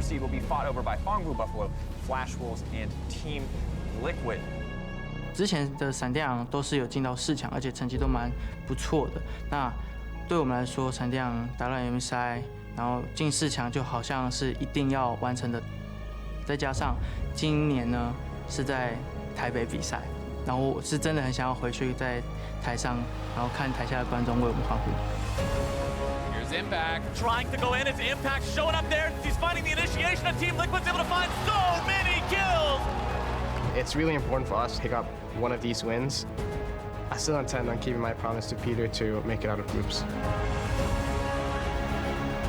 seed will be fought over by Fongbu Buffalo, Flash Wolves, and Team Liquid. 之前的闪电狼都是有进到4强，而且成绩都蛮不错的。那对我们来说，闪电狼打到 MSI， 然后进4强就好像是一定要完成的。再加上今年呢是在台北比赛，然后我是真的很想要回去在台上，然后看台下的观众为我们欢呼。 Impact trying to go in. It's Impact showing up there. He's finding the initiation, and Team Liquid's able to find so many kills. It's really important for us to pick up one of these wins. I still intend on keeping my promise to Peter to make it out of groups.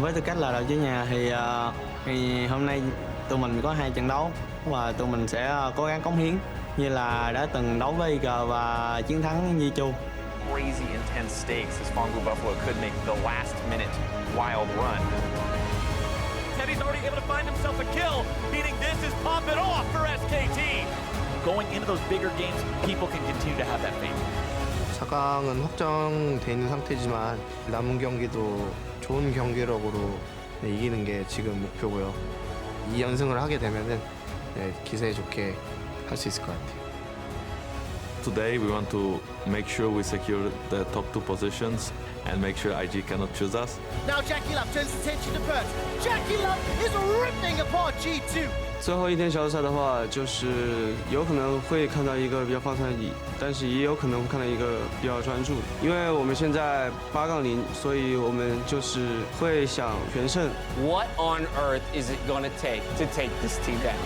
Với tư cách là đội chủ nhà thì hôm nay tụi mình có 2 trận đấu và tụi mình sẽ cố gắng cống hiến như là đã từng đấu với IG và chiến thắng G2. Crazy intense stakes as Fongbu Buffalo could make the last-minute wild run. Teddy's already able to find himself a kill. Beating this is pop it off for SKT. Going into those bigger games, people can continue to have that faith. 4강은 확정돼 있는 상태지만 남은 경기도 좋은 경기력으로 이기는 게 지금 목표고요. 2연승을 하게 되면은 기세 좋게 할 수 있을 것 같아요. Today we want to make sure we secure the top 2 positions and make sure IG cannot choose us. Now Jackie Love turns attention to Perch. Jackie Love is ripping apart G2. 最后一天小组赛的话，就是有可能会看到一个比较放松的你，但是也有可能会看到一个比较专注。因为我们现在8-0，所以我们就是会想全胜。What on earth is it gonna take to take this team down?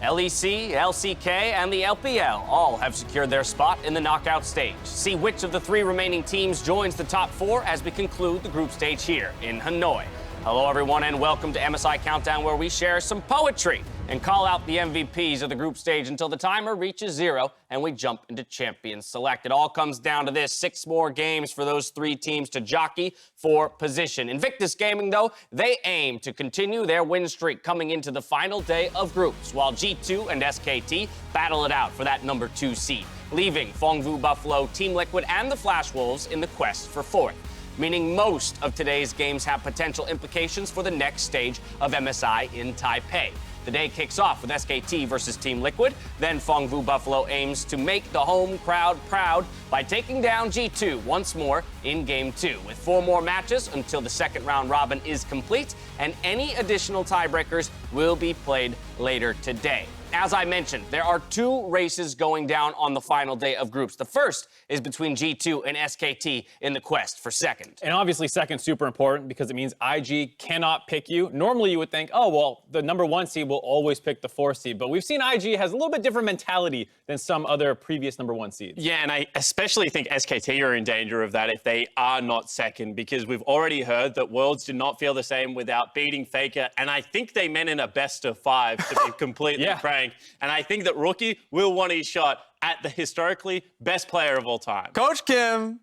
LEC, LCK, and the LPL all have secured their spot in the knockout stage. See which of the 3 remaining teams joins the top 4 as we conclude the group stage here in Hanoi. Hello, everyone, and welcome to MSI Countdown, where we share some poetry and call out the MVPs of the group stage until the timer reaches 0 and we jump into Champions Select. It all comes down to this: 6 more games for those 3 teams to jockey for position. Invictus Gaming, though, they aim to continue their win streak coming into the final day of groups, while G2 and SKT battle it out for that number 2 seed, leaving Fongbu Buffalo, Team Liquid, and the Flash Wolves in the quest for 4th. Meaning most of today's games have potential implications for the next stage of MSI in Taipei. The day kicks off with SKT versus Team Liquid. Then Fongbu Buffalo aims to make the home crowd proud by taking down G2 once more in Game 2, with 4 more matches until the second round robin is complete, and any additional tiebreakers will be played later today. As I mentioned, there are 2 races going down on the final day of groups. The first is between G2 and SKT in the quest for 2nd. And obviously 2nd's super important because it means IG cannot pick you. Normally you would think, oh, well, the number 1 seed will always pick the 4th seed. But we've seen IG has a little bit different mentality than some other previous number 1 seeds. Yeah, and I especially think SKT are in danger of that if they are not 2nd, because we've already heard that Worlds did not feel the same without beating Faker. And I think they meant in a best of 5, to be completely frank. And I think that Rookie will want his shot at the historically best player of all time. Coach Kim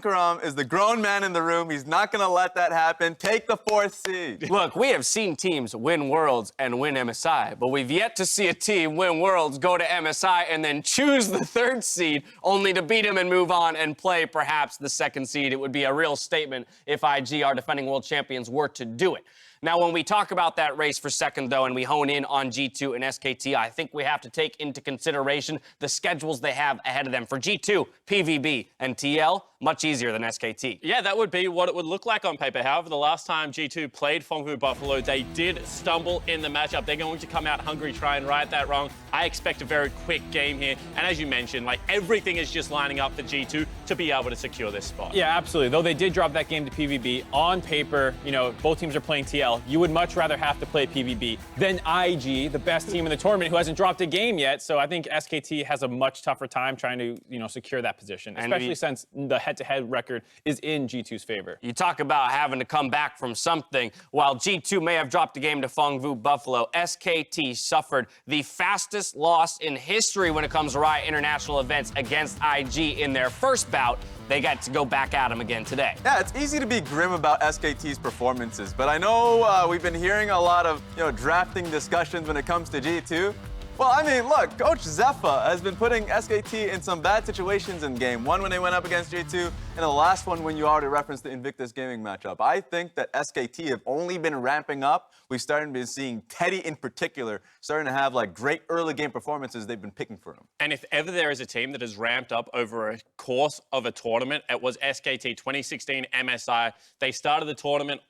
Karam is the grown man in the room. He's not going to let that happen. Take the 4th seed. Look, we have seen teams win Worlds and win MSI, but we've yet to see a team win Worlds, go to MSI, and then choose the 3rd seed, only to beat him and move on and play perhaps the 2nd seed. It would be a real statement if IG, our defending world champions, were to do it. Now, when we talk about that race for 2nd, though, and we hone in on G2 and SKT, I think we have to take into consideration the schedules they have ahead of them. For G2, PVB and TL, much easier than SKT. Yeah, that would be what it would look like on paper. However, the last time G2 played Fongbu Buffalo, they did stumble in the matchup. They're going to come out hungry, try and right that wrong. I expect a very quick game here. And as you mentioned, like, everything is just lining up for G2 to be able to secure this spot. Yeah, absolutely. Though they did drop that game to PVB, on paper, you know, both teams are playing TL. You would much rather have to play PVB than IG, the best team in the tournament, who hasn't dropped a game yet. So I think SKT has a much tougher time trying to, you know, secure that position, especially since the head-to-head record is in G2's favor. You talk about having to come back from something. While G2 may have dropped a game to Fangwu Buffalo, SKT suffered the fastest loss in history when it comes to Riot International events against IG in their first bout. They got to go back at him again today. Yeah, it's easy to be grim about SKT's performances, but I know we've been hearing a lot of drafting discussions when it comes to G2. Well, I mean, look, Coach Zephyr has been putting SKT in some bad situations in game one when they went up against G2, and the last one when you already referenced the Invictus Gaming matchup. I think that SKT have only been ramping up. We've started to seeing Teddy in particular starting to have like great early game performances they've been picking for him. And if ever there is a team that has ramped up over a course of a tournament, it was SKT 2016 MSI. They started the tournament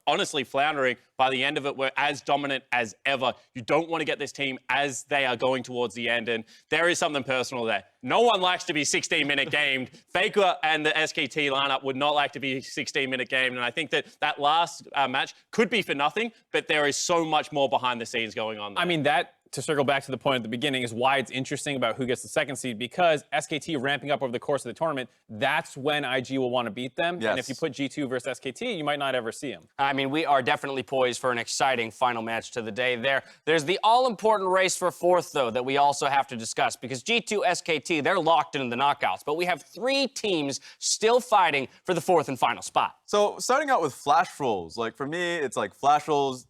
honestly floundering. By the end of it, were as dominant as ever. You don't want to get this team as they are going towards the end, and there is something personal there. No one likes to be 16-minute gamed. Faker and the SKT lineup would not like to be 16-minute gamed, and I think that last match could be for nothing, but there is so much more behind the scenes going on there. I mean, that, to circle back to the point at the beginning, is why it's interesting about who gets the second seed, because SKT ramping up over the course of the tournament, that's when IG will want to beat them. Yes. And if you put G2 versus SKT, you might not ever see them. I mean, we are definitely poised for an exciting final match to the day there. There's the all-important race for fourth, though, that we also have to discuss, because G2, SKT, they're locked in the knockouts, but we have 3 teams still fighting for the fourth and final spot. So starting out with Flash Rolls, like for me, it's like Flash Rolls,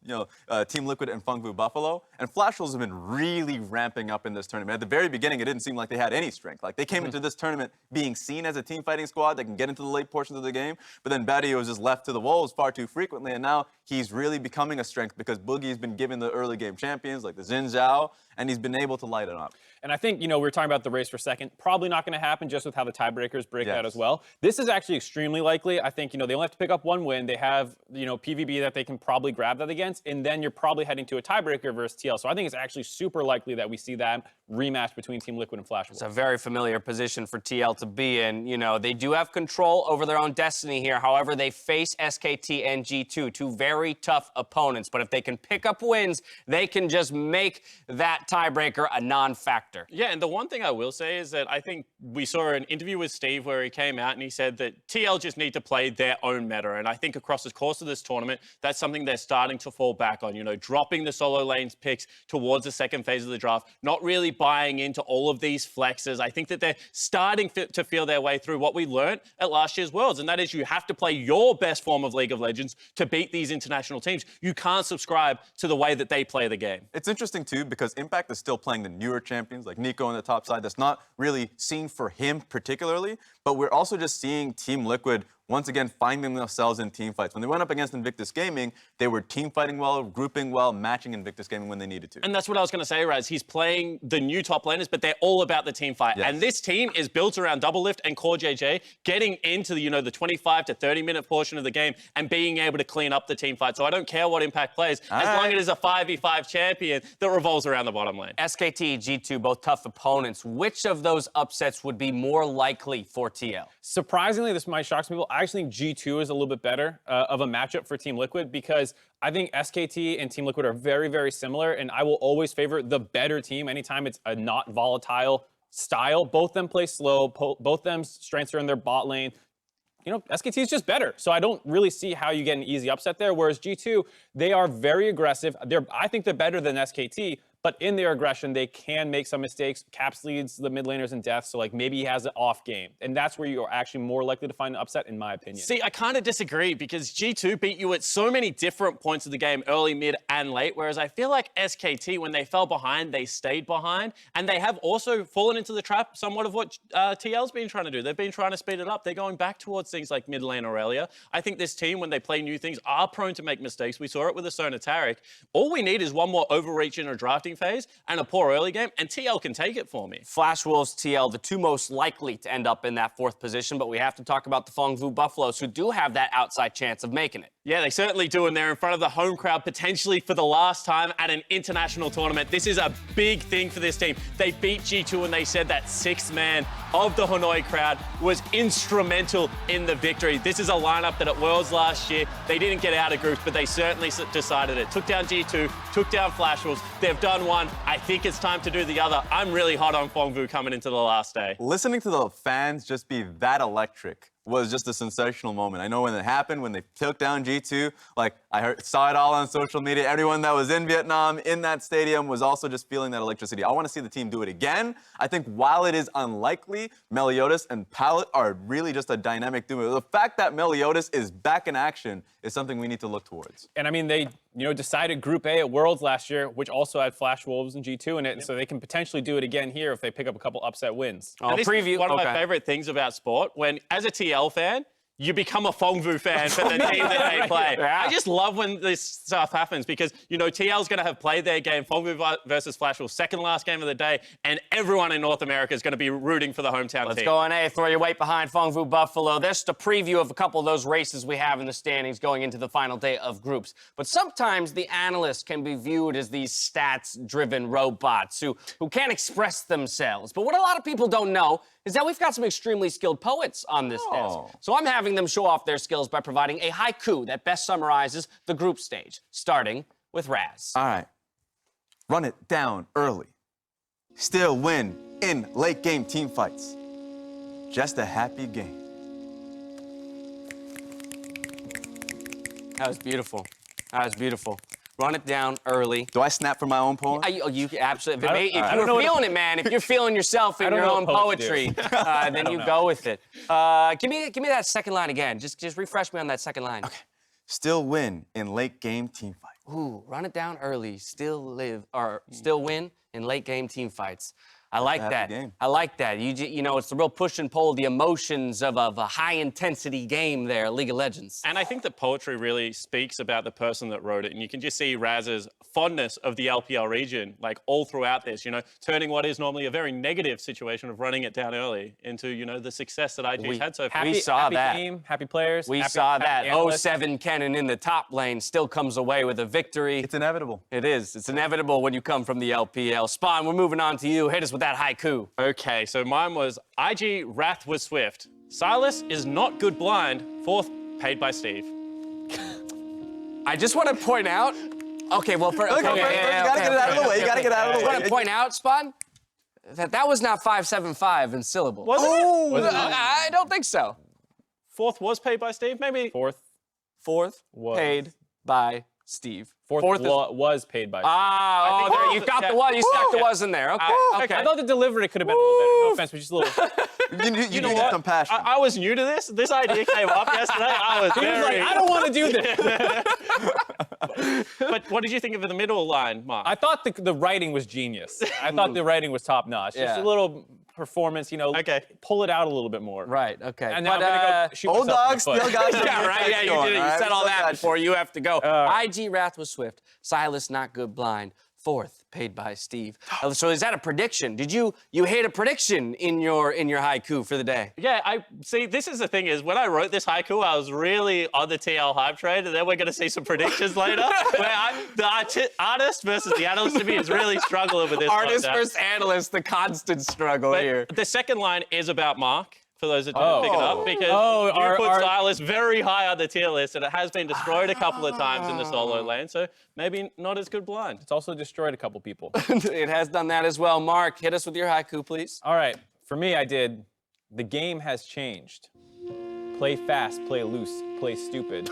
Team Liquid and Fangwu Buffalo, and Flash Rolls have been really ramping up in this tournament. At the very beginning, it didn't seem like they had any strength. Like they came into this tournament being seen as a team fighting squad that can get into the late portions of the game, but then Badio was just left to the wolves far too frequently, and now he's really becoming a strength because Boogie's been given the early game champions like the Xin Zhao, and he's been able to light it up. And I think, we were talking about the race for second. Probably not going to happen just with how the tiebreakers break out as well. This is actually extremely likely. I think, they only have to pick up one win. They have, PVB that they can probably grab that against, and then you're probably heading to a tiebreaker versus TL. So I think it's actually super likely that we see that rematch between Team Liquid and Flash Wolves. It's a very familiar position for TL to be in. They do have control over their own destiny here. However, they face SKT and G2, 2 very tough opponents. But if they can pick up wins, they can just make that tiebreaker a non-factor. Yeah, and the one thing I will say is that I think we saw an interview with Steve where he came out and he said that TL just need to play their own meta. And I think across the course of this tournament, that's something they're starting to fall back on, dropping the solo lanes picks towards the second phase of the draft, not really buying into all of these flexes. I think that they're starting to feel their way through what we learned at last year's Worlds, and that is you have to play your best form of League of Legends to beat these international teams. You can't subscribe to the way that they play the game. It's interesting, too, because Impact is still playing the newer champions, like Nico on the top side. That's not really seen for him particularly, but we're also just seeing Team Liquid once again finding themselves in team fights. When they went up against Invictus Gaming, they were team fighting well, grouping well, matching Invictus Gaming when they needed to. And that's what I was going to say, Raz. He's playing the new top laners, but they're all about the team fight. Yes. And this team is built around Double Lift and Core JJ, getting into the, the 25 to 30-minute portion of the game and being able to clean up the team fight. So I don't care what Impact plays, as long as it is a 5v5 champion that revolves around the bottom lane. SKT, G2, both tough opponents. Which of those upsets would be more likely for TL? Surprisingly, this might shock some people. I actually think G2 is a little bit better of a matchup for Team Liquid, because I think SKT and Team Liquid are very, very similar, and I will always favor the better team anytime it's a not volatile style. Both them play slow. Both them strengths are in their bot lane. SKT is just better. So I don't really see how you get an easy upset there. Whereas G2, they are very aggressive. I think they're better than SKT, but in their aggression, they can make some mistakes. Caps leads the mid laners in death, so maybe he has an off game. And that's where you are actually more likely to find an upset, in my opinion. See, I kind of disagree, because G2 beat you at so many different points of the game, early, mid, and late, whereas I feel like SKT, when they fell behind, they stayed behind, and they have also fallen into the trap somewhat of what TL's been trying to do. They've been trying to speed it up. They're going back towards things like mid lane Aurelia. I think this team, when they play new things, are prone to make mistakes. We saw it with Asona Taric. All we need is one more overreach in a drafting phase and a poor early game, and TL can take it for me. Flash Wolves, TL, the 2 most likely to end up in that 4th position, but we have to talk about the Fangwu Buffaloes, who do have that outside chance of making it. Yeah, they certainly do, and they're in front of the home crowd potentially for the last time at an international tournament. This is a big thing for this team. They beat G2, and they said that 6th man of the Hanoi crowd was instrumental in the victory. This is a lineup that at Worlds last year, they didn't get out of groups, but they certainly decided it. Took down G2, took down Flash Wolves. They've done one. I think it's time to do the other. I'm really hot on Fangwu coming into the last day. Listening to the fans just be that electric was just a sensational moment. I know when it happened, when they took down G2, like saw it all on social media. Everyone that was in Vietnam in that stadium was also just feeling that electricity. I want to see the team do it again. I think while it is unlikely, Meliodas and Pallet are really just a dynamic duo. The fact that Meliodas is back in action is something we need to look towards. And I mean, they decided Group A at Worlds last year, which also had Flash Wolves and G2 in it, so they can potentially do it again here if they pick up a couple upset wins. And this is one of my favorite things about sport, when as a TL fan, you become a Fongvu fan for the team that they play. I just love when this stuff happens because, TL's going to have played their game, Fongvu versus Flash Wolves, second last game of the day, and everyone in North America is going to be rooting for the hometown team. Let's go on A, throw your weight behind Fongvu Buffalo. This is a preview of a couple of those races we have in the standings going into the final day of groups. But sometimes the analysts can be viewed as these stats-driven robots who can't express themselves. But what a lot of people don't know is that we've got some extremely skilled poets on this desk. So I'm having them show off their skills by providing a haiku that best summarizes the group stage, starting with Raz. All right. Run it down early. Still win in late game team fights. Just a happy game. That was beautiful. That was beautiful. Run it down early. Do I snap for my own poem? You absolutely. If you're feeling it, man, if you're feeling yourself in your own poetry, then you go with it. Give me that second line again. Just refresh me on that second line. Okay. Still win in late game team fight. Ooh, run it down early. Still win in late game team fights. I like that. I like that. It's the real push and pull, the emotions of a high-intensity game there, League of Legends. And I think that poetry really speaks about the person that wrote it. And you can just see Raz's fondness of the LPL region, like all throughout this, turning what is normally a very negative situation of running it down early into, the success that IG's had so far. We saw that. Happy team, happy players. We saw that. 07 Kennen in the top lane still comes away with a victory. It's inevitable. It is. It's inevitable when you come from the LPL. Spawn, we're moving on to you. Hit us with that haiku. Okay, so mine was IG Wrath was swift. Silas is not good blind. Fourth, paid by Steve. I just want to point out. Okay, well, you gotta get it out of the way. You gotta get out of the way. I want to point out, Spawn, that was not 575 in syllables. Was it? I don't think so. Fourth was paid by Steve, maybe. Fourth was paid by Steve. Fourth was paid by Steve. You got the was. You stuck the was in there. Okay. Okay. I thought the delivery could have been a little better. No offense, but just a little. You know what? Compassion. I was new to this. This idea came up yesterday. I was very... I don't want to do this. But what did you think of the middle line, Mark? I thought the writing was genius. I thought the writing was top notch. Just a little performance, pull it out a little bit more. Right, okay. And then I'm gonna go shoot old myself in dogs the foot. still got Yeah, right. Yeah, you did it. You said all that before you have to go. IG Wrath was swift. Silas not good blind. Fourth, paid by Steve. So is that a prediction? Did you hit a prediction in your haiku for the day? Yeah, I see. This is the thing is when I wrote this haiku, I was really on the TL hype train, and then we're going to see some predictions later. Where the artist versus the analyst to me is really struggling with this. Artist versus analyst, the constant struggle here. The second line is about Mark. For those that didn't pick it up, because you put Silas very high on the tier list, and it has been destroyed a couple of times in the solo lane, so maybe not as good blind. It's also destroyed a couple people. It has done that as well. Mark, hit us with your haiku, please. All right, for me, I did, the game has changed. Play fast, play loose, play stupid.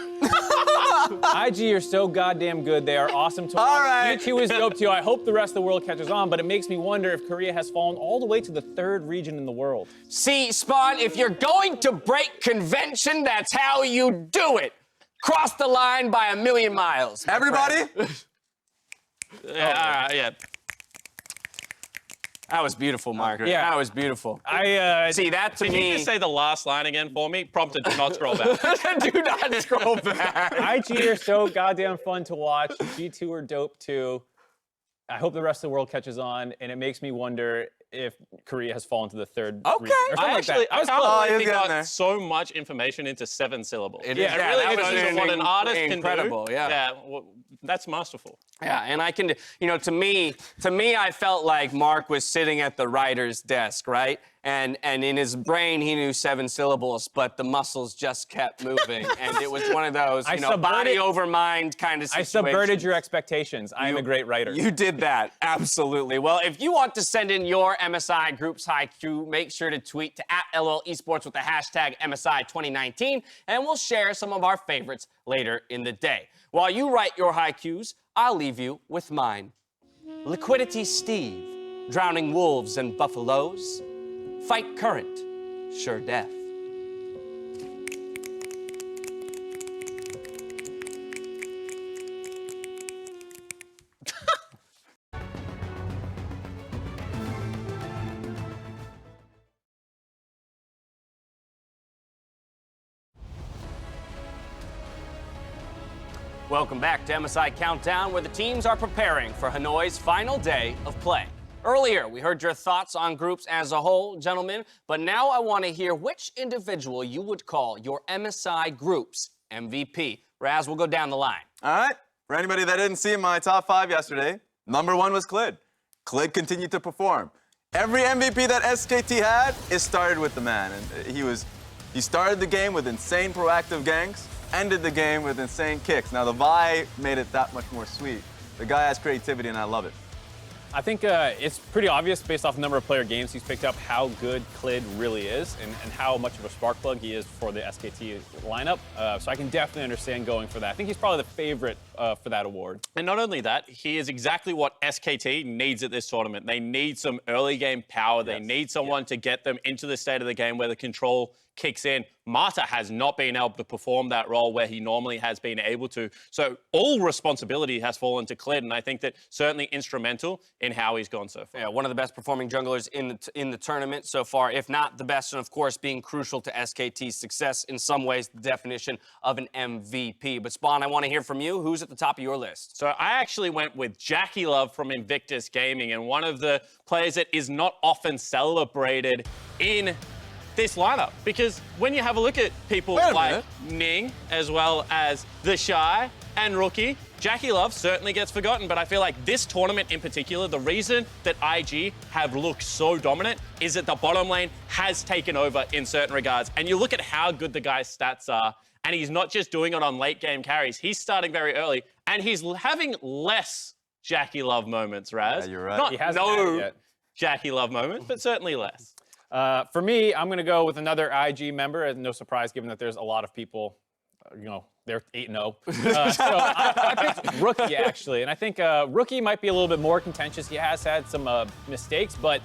IG are so goddamn good. They are awesome to watch. All right. G2 is dope too. I hope the rest of the world catches on, but it makes me wonder if Korea has fallen all the way to the third region in the world. See, Spawn, if you're going to break convention, that's how you do it. Cross the line by 1,000,000 miles. Everybody? Yeah. That was beautiful, Mark. Yeah. That was beautiful. See, that to me... Can you just say the last line again for me? Prompted, do not scroll back. Do not scroll back. IG are so goddamn fun to watch. G2 are dope too. I hope the rest of the world catches on, and it makes me wonder if Korea has fallen to the third region. Or I like that. can't believe they got so much information into 7 syllables. It really was shows what an artist incredible, can do. Yeah, well, that's masterful. Yeah, and I can, to me, I felt like Mark was sitting at the writer's desk, right? And in his brain, he knew 7 syllables, but the muscles just kept moving. And it was one of those, body over mind kind of situations. I subverted your expectations. I am a great writer. You did that, absolutely. Well, if you want to send in your MSI Groups haiku, make sure to tweet to @LOLesports with the hashtag MSI2019, and we'll share some of our favorites later in the day. While you write your haikus, I'll leave you with mine. Liquidity Steve, drowning wolves and buffaloes. Fight current, sure death. Welcome back to MSI Countdown, where the teams are preparing for Hanoi's final day of play. Earlier, we heard your thoughts on groups as a whole, gentlemen, but now I want to hear which individual you would call your MSI Group's MVP. Raz, we'll go down the line. All right. For anybody that didn't see my top 5 yesterday, number 1 was Clid. Clid continued to perform. Every MVP that SKT had, it started with the man. And he started the game with insane proactive ganks, ended the game with insane kicks. Now, the Vi made it that much more sweet. The guy has creativity, and I love it. I think it's pretty obvious based off the number of player games he's picked up how good Clid really is and how much of a spark plug he is for the SKT lineup. So I can definitely understand going for that. I think he's probably the favorite for that award. And not only that, he is exactly what SKT needs at this tournament. They need some early game power. They need someone to get them into the state of the game where the control kicks in. Mata has not been able to perform that role where he normally has been able to. So all responsibility has fallen to Clid, and I think that certainly instrumental in how he's gone so far. Yeah, one of the best performing junglers in the tournament so far, if not the best, and of course being crucial to SKT's success, in some ways the definition of an MVP. But Spawn, I want to hear from you. Who's at the top of your list? So I actually went with Jackie Love from Invictus Gaming, and one of the players that is not often celebrated in this lineup, because when you have a look at people like Ning as well as The Shy and Rookie, Jackie Love certainly gets forgotten, but I feel like this tournament in particular, the reason that IG have looked so dominant is that the bottom lane has taken over in certain regards. And you look at how good the guy's stats are, and he's not just doing it on late game carries, he's starting very early, and he's having less Jackie Love moments, Raz. Yeah, you're right. Not no Jackie Love moments, but certainly less. For me, I'm going to go with another IG member, and no surprise given that there's a lot of people, they're 8-0. So I picked Rookie, actually, and I think Rookie might be a little bit more contentious. He has had some mistakes, but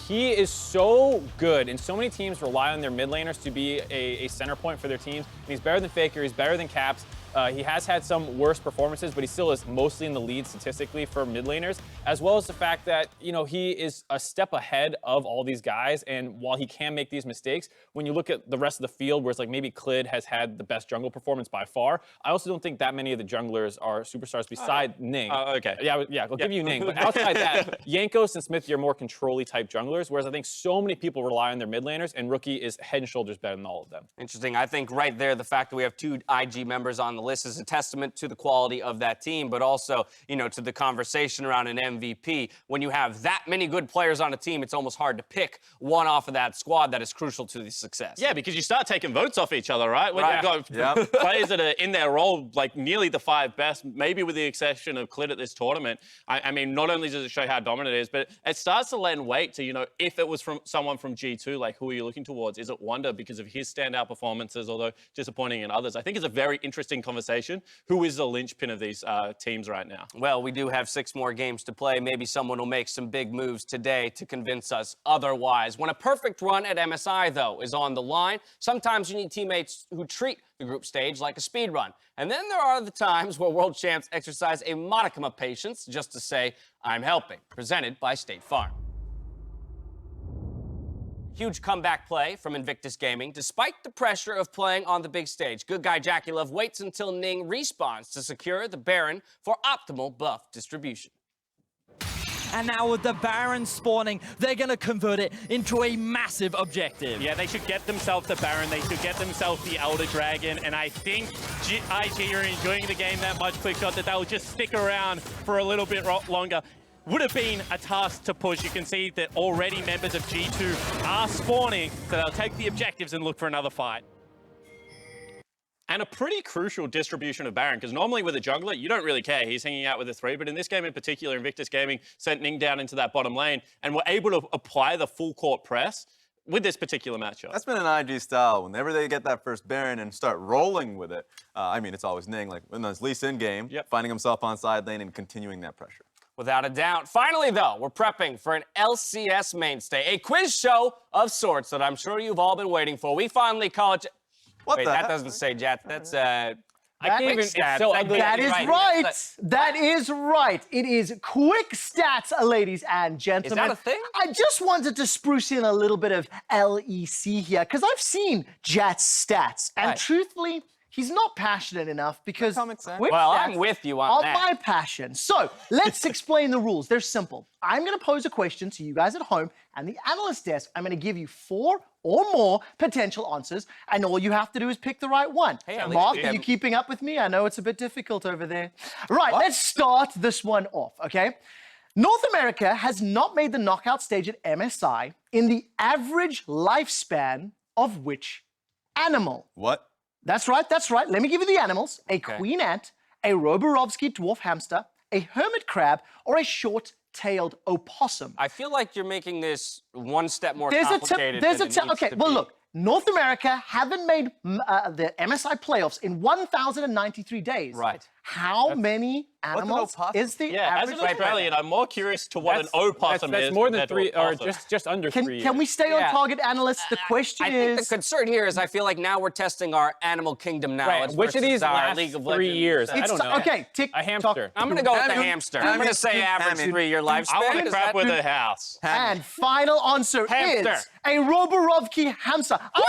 he is so good, and so many teams rely on their mid laners to be a center point for their teams, and he's better than Faker, he's better than Caps. He has had some worse performances, but he still is mostly in the lead statistically for mid laners, as well as the fact that, he is a step ahead of all these guys. And while he can make these mistakes, when you look at the rest of the field, where it's like maybe Clid has had the best jungle performance by far, I also don't think that many of the junglers are superstars beside Ning. Okay. Yeah, I'll give you Ning. But outside that, Jankos and Smith, you're more control-y type junglers, whereas I think so many people rely on their mid laners, and Rookie is head and shoulders better than all of them. Interesting. I think right there, the fact that we have 2 IG members on the list is a testament to the quality of that team, but also, to the conversation around an MVP. When you have that many good players on a team, it's almost hard to pick one off of that squad that is crucial to the success. Yeah, because you start taking votes off each other, right? When you've got players that are in their role, like nearly the 5 best, maybe with the exception of Clid at this tournament. I mean, not only does it show how dominant it is, but it starts to lend weight to, if it was from someone from G2, like who are you looking towards? Is it Wonder because of his standout performances, although disappointing in others? I think it's a very interesting conversation. Who is the linchpin of these teams right now? Well, we do have 6 more games to play. Maybe someone will make some big moves today to convince us otherwise. When a perfect run at MSI, though, is on the line, sometimes you need teammates who treat the group stage like a speed run. And then there are the times where world champs exercise a modicum of patience just to say, I'm helping. Presented by State Farm. Huge comeback play from Invictus Gaming. Despite the pressure of playing on the big stage, good guy Jackie Love waits until Ning respawns to secure the Baron for optimal buff distribution. And now with the Baron spawning, they're going to convert it into a massive objective. Yeah, they should get themselves the Baron. They should get themselves the Elder Dragon. And I think IG are enjoying the game that much, QuickShot, that they'll just stick around for a little bit longer. would have been a task to push. You can see that already members of G2 are spawning, so they'll take the objectives and look for another fight. And a pretty crucial distribution of Baron, because normally with a jungler, you don't really care. He's hanging out with a 3, but in this game in particular, Invictus Gaming sent Ning down into that bottom lane and were able to apply the full court press with this particular matchup. That's been an IG style. Whenever they get that first Baron and start rolling with it, I mean, it's always Ning, like when there's Lee Sin game, finding himself on side lane and continuing that pressure. Without a doubt. Finally, though, we're prepping for an LCS mainstay, a quiz show of sorts that I'm sure you've all been waiting for. We finally call it... Wait, that doesn't say Jats. That's I can't even. It's so ugly. That is right. That is right. It is quick stats, ladies and gentlemen. Is that a thing? I just wanted to spruce in a little bit of LEC here because I've seen Jat's stats, and truthfully, he's not passionate enough because well, I'm with you on that. My passion. So let's explain the rules. They're simple. I'm going to pose a question to you guys at home and the analyst desk. I'm going to give you 4 or more potential answers, and all you have to do is pick the right one. Hey, Mark, are you keeping up with me? I know it's a bit difficult over there. Right, let's start this one off, okay? North America has not made the knockout stage at MSI in the average lifespan of which animal? What? That's right, that's right. Let me give you the animals. A queen ant, a Roborovsky dwarf hamster, a hermit crab, or a short-tailed opossum. I feel like you're making this one step more There's complicated okay, well, look. North America haven't made the MSI playoffs in 1,093 days. Right. How many animals is the average? As an Australian, I'm more curious to what an opossum is. That's more than 3, or opossum. just under 3. Can we stay on target, analysts? The question I think the concern here is I feel like now we're testing our animal kingdom knowledge. Which of these last League of 3 Legends. years? I don't know. Okay, a hamster. I'm going to go with the hamster. I'm going to say average 3-year lifespan. I want to crap with a house. And final answer is a Roborovsky hamster. Oh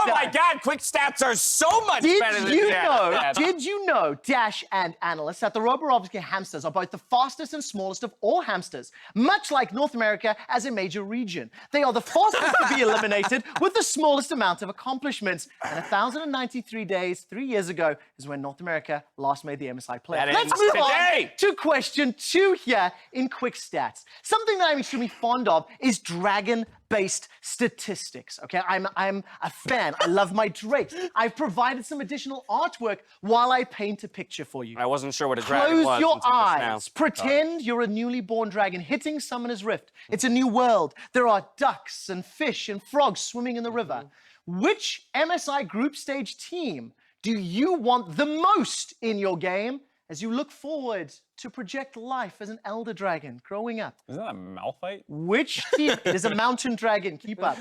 my God, quick stats are so much better than that. Did you know, Dash and analysts, that the Roborovsky hamsters are both the fastest and smallest of all hamsters, much like North America as a major region. They are the fastest to be eliminated with the smallest amount of accomplishments. And 1,093 days, 3 years ago, is when North America last made the MSI playoffs. Let's move on to question 2 here in quick stats. Something that I'm extremely fond of is dragon-based statistics, okay? I'm a fan. I love my drakes. I've provided some additional artwork while I paint a picture for you. I wasn't sure what a dragon was. Close your eyes. Pretend you're a newly born dragon hitting Summoner's Rift. It's a new world. There are ducks and fish and frogs swimming in the river. Which MSI group stage team do you want the most in your game as you look forward to project life as an elder dragon growing up? Isn't that a Malphite? Which team? It is a mountain dragon. Keep up.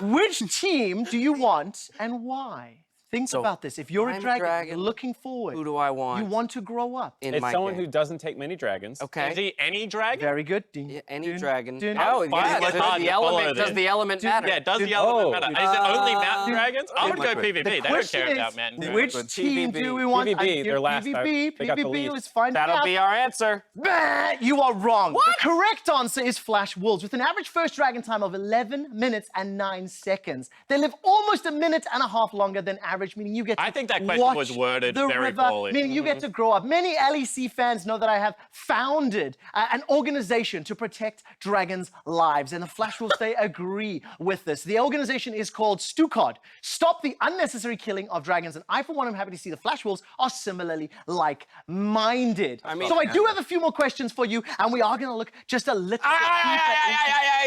Which team do you want and why? Think about this. If you're a dragon, you're looking forward. Who do I want? You want to grow up. It's someone who doesn't take many dragons. Okay. Is he any dragon? Very good. Any dragon. Oh, yeah. Does the element matter? Yeah, does the element matter? Is it only mountain dragons? I would go PvP. They don't care about mountain dragons. Which team do we want? PvP, their last. PvP, let's find out. That'll be our answer. You are wrong. What? The correct answer is Flash Wolves, with an average first dragon time of 11 minutes and 9 seconds. They live almost a minute and a half longer than average, meaning you get to I think that question was worded very poorly. Meaning you get to grow up. Many LEC fans know that I have founded an organization to protect dragons' lives, and the Flash Wolves, they agree with this. The organization is called StuCod, Stop the Unnecessary Killing of Dragons, and I, for one, am happy to see the Flash Wolves are similarly like-minded. So I do have a few more questions for you, and we are going to look just a little bit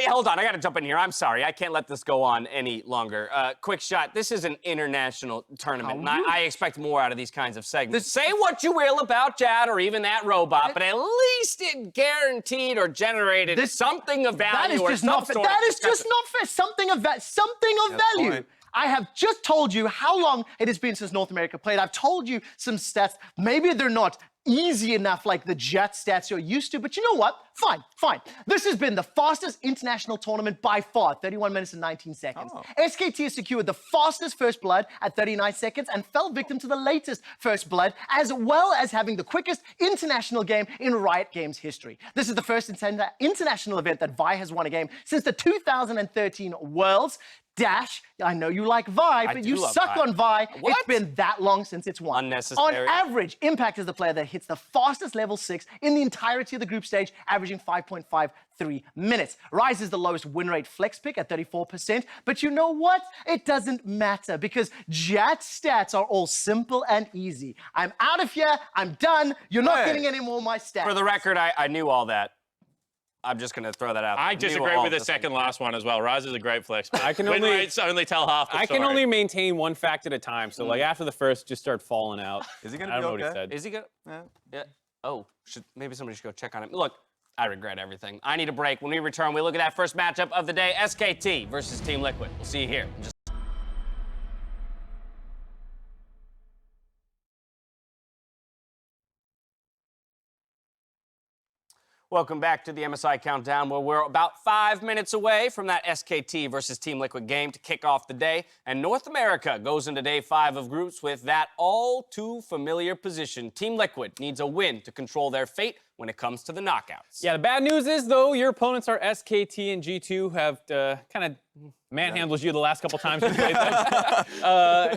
Hold on, I got to jump in here. I'm sorry, I can't let this go on any longer. Quick shot, this is an international tournament, and I expect more out of these kinds of segments. Say what you will about Jad or even that robot, but at least it guaranteed or generated something of value. That is just not fair. That is just not fair. Something of value. Point. I have just told you how long it has been since North America played. I've told you some stats. Maybe they're not easy enough like the Jet stats you're used to, but you know what? Fine. This has been the fastest international tournament by far, 31 minutes and 19 seconds. SKT has secured the fastest first blood at 39 seconds and fell victim to the latest first blood, as well as having the quickest international game in Riot Games history. This is the first international event that Vi has won a game since the 2013 Worlds. Dash, I know you like Vi, but you suck on Vi. It's been that long since it's won. Unnecessary. On average, Impact is the player that hits the fastest level 6 in the entirety of the group stage, averaging 5.53 minutes. Rise is the lowest win rate flex pick at 34%, but you know what? It doesn't matter because Jat's stats are all simple and easy. I'm out of here. I'm done. You're not getting any more of my stats. For the record, I knew all that. I'm just going to throw that out. I disagree with the second last one as well. Rise is a great flex. I can Win only rates only tell half the I story. can only maintain one fact at a time. So like after the first, just start falling out. Is he gonna I don't be know what he okay? said. Is he good? Yeah. Oh, maybe somebody should go check on him. Look, I regret everything. I need a break. When we return, we look at that first matchup of the day, SKT versus Team Liquid. We'll see you here in just Welcome back to the MSI Countdown, where we're about 5 minutes away from that SKT versus Team Liquid game to kick off the day. And North America goes into day 5 of groups with that all too familiar position. Team Liquid needs a win to control their fate when it comes to the knockouts. Yeah, the bad news is, though, your opponents are SKT and G2, have kind of manhandled you the last couple times you played them.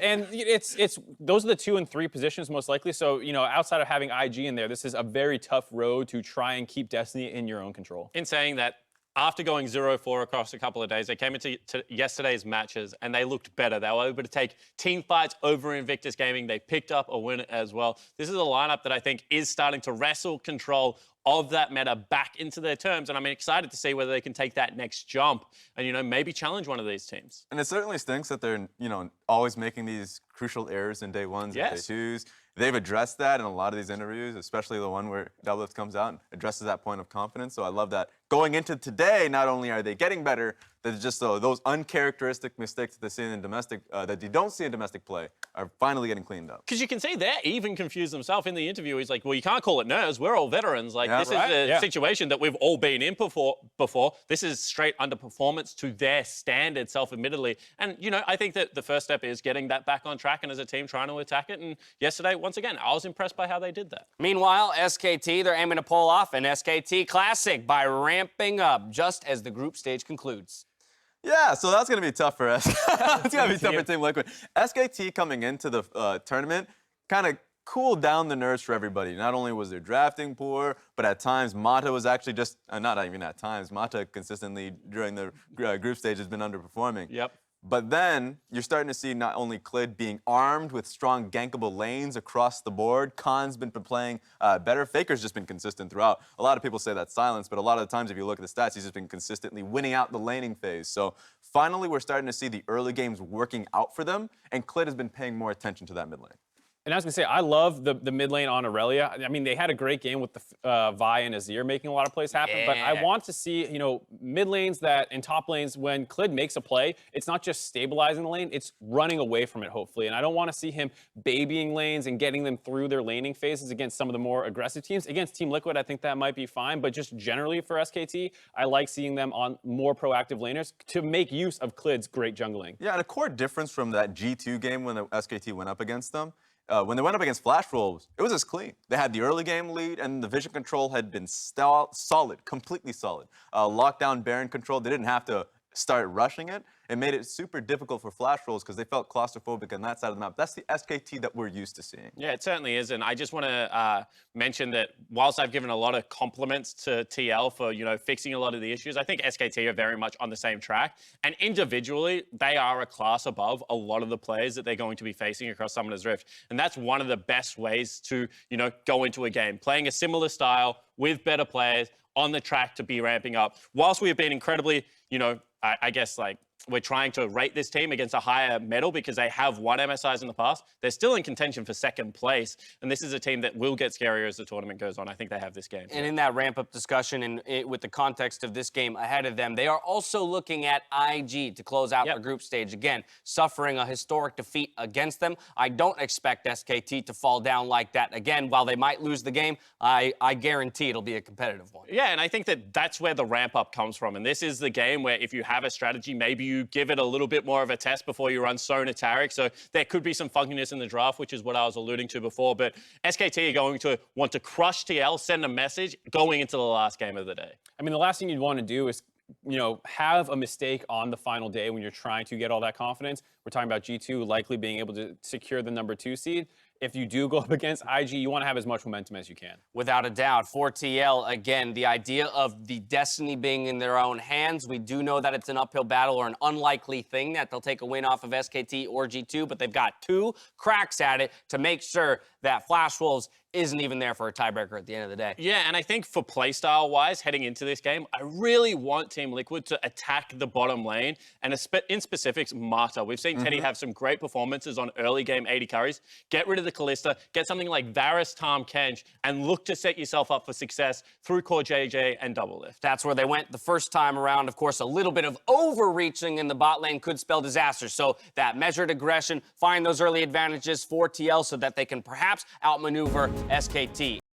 And it's those are the 2 and 3 positions most likely. So, you know, outside of having IG in there, this is a very tough road to try and keep Destiny in your own control. In saying that, after going 0-4 across a couple of days, they came into yesterday's matches and they looked better. They were able to take team fights over Invictus Gaming. They picked up a win as well. This is a lineup that I think is starting to wrestle control of that meta back into their terms, and I'm excited to see whether they can take that next jump and, you know, maybe challenge one of these teams. And it certainly stinks that they're, you know, always making these crucial errors in day 1s and day 2s. They've addressed that in a lot of these interviews, especially the one where Doublelift comes out and addresses that point of confidence. So I love that. Going into today, not only are they getting better, there's just those uncharacteristic mistakes that they see in domestic, that you don't see in domestic play, are finally getting cleaned up. Because you can see they're even confused themselves in the interview. He's like, well, you can't call it nerves. We're all veterans. Like, this is a situation that we've all been in before. This is straight underperformance to their standard, self-admittedly. And, you know, I think that the first step is getting that back on track and as a team trying to attack it. And yesterday, once again, I was impressed by how they did that. Meanwhile, SKT, they're aiming to pull off an SKT Classic by ramping up just as the group stage concludes. Yeah, so that's going to be tough for us. It's going to be tough for Team Liquid. SKT coming into the tournament kind of cooled down the nerves for everybody. Not only was their drafting poor, but at times Mata was actually just, not even at times, Mata consistently during the group stage has been underperforming. Yep. But then you're starting to see not only Clid being armed with strong gankable lanes across the board, Khan's been playing better, Faker's just been consistent throughout. A lot of people say that's silence, but a lot of the times if you look at the stats, he's just been consistently winning out the laning phase. So finally we're starting to see the early games working out for them, and Clid has been paying more attention to that mid lane. And I was going to say, I love the mid lane on Aurelia. I mean, they had a great game with the Vi and Azir making a lot of plays happen, but I want to see, you know, mid lanes and top lanes, when Clid makes a play, it's not just stabilizing the lane, it's running away from it, hopefully. And I don't want to see him babying lanes and getting them through their laning phases against some of the more aggressive teams. Against Team Liquid, I think that might be fine, but just generally for SKT, I like seeing them on more proactive laners to make use of Clid's great jungling. Yeah, and a core difference from that G2 game when the SKT went up against them, when they went up against Flash Wolves, it was just clean. They had the early game lead, and the vision control had been solid, completely solid. Lockdown Baron control, they didn't have to start rushing it. It made it super difficult for Flash Wolves because they felt claustrophobic on that side of the map. That's the SKT that we're used to seeing. Yeah, it certainly is. And I just want to mention that whilst I've given a lot of compliments to TL for, you know, fixing a lot of the issues, I think SKT are very much on the same track. And individually, they are a class above a lot of the players that they're going to be facing across Summoner's Rift. And that's one of the best ways to, you know, go into a game. Playing a similar style with better players on the track to be ramping up. Whilst we have been incredibly, you know, I guess, like, we're trying to rate this team against a higher medal because they have won MSIs in the past. They're still in contention for second place, and this is a team that will get scarier as the tournament goes on. I think they have this game. And in that ramp-up discussion and with the context of this game ahead of them, they are also looking at IG to close out their group stage. Again, suffering a historic defeat against them. I don't expect SKT to fall down like that again. While they might lose the game, I guarantee it'll be a competitive one. Yeah, and I think that that's where the ramp-up comes from. And this is the game where if you have a strategy, maybe you give it a little bit more of a test before you run Sona Taric. So there could be some funkiness in the draft, which is what I was alluding to before. But SKT are going to want to crush TL, send a message going into the last game of the day. I mean, the last thing you'd want to do is have a mistake on the final day when you're trying to get all that confidence. We're talking about G2 likely being able to secure the number 2 seed. If you do go up against IG, you want to have as much momentum as you can. Without a doubt. For TL, again, the idea of the destiny being in their own hands, we do know that it's an uphill battle or an unlikely thing that they'll take a win off of SKT or G2, but they've got 2 cracks at it to make sure that Flash Wolves isn't even there for a tiebreaker at the end of the day. Yeah, and I think for playstyle-wise, heading into this game, I really want Team Liquid to attack the bottom lane, and in specifics, Mata. We've seen Teddy have some great performances on early game 80 carries. Get rid of the Kalista, get something like Varus, Tahm, Kench, and look to set yourself up for success through Core JJ and Double Lift. That's where they went the first time around. Of course, a little bit of overreaching in the bot lane could spell disaster. So that measured aggression, find those early advantages for TL so that they can perhaps outmaneuver SKT.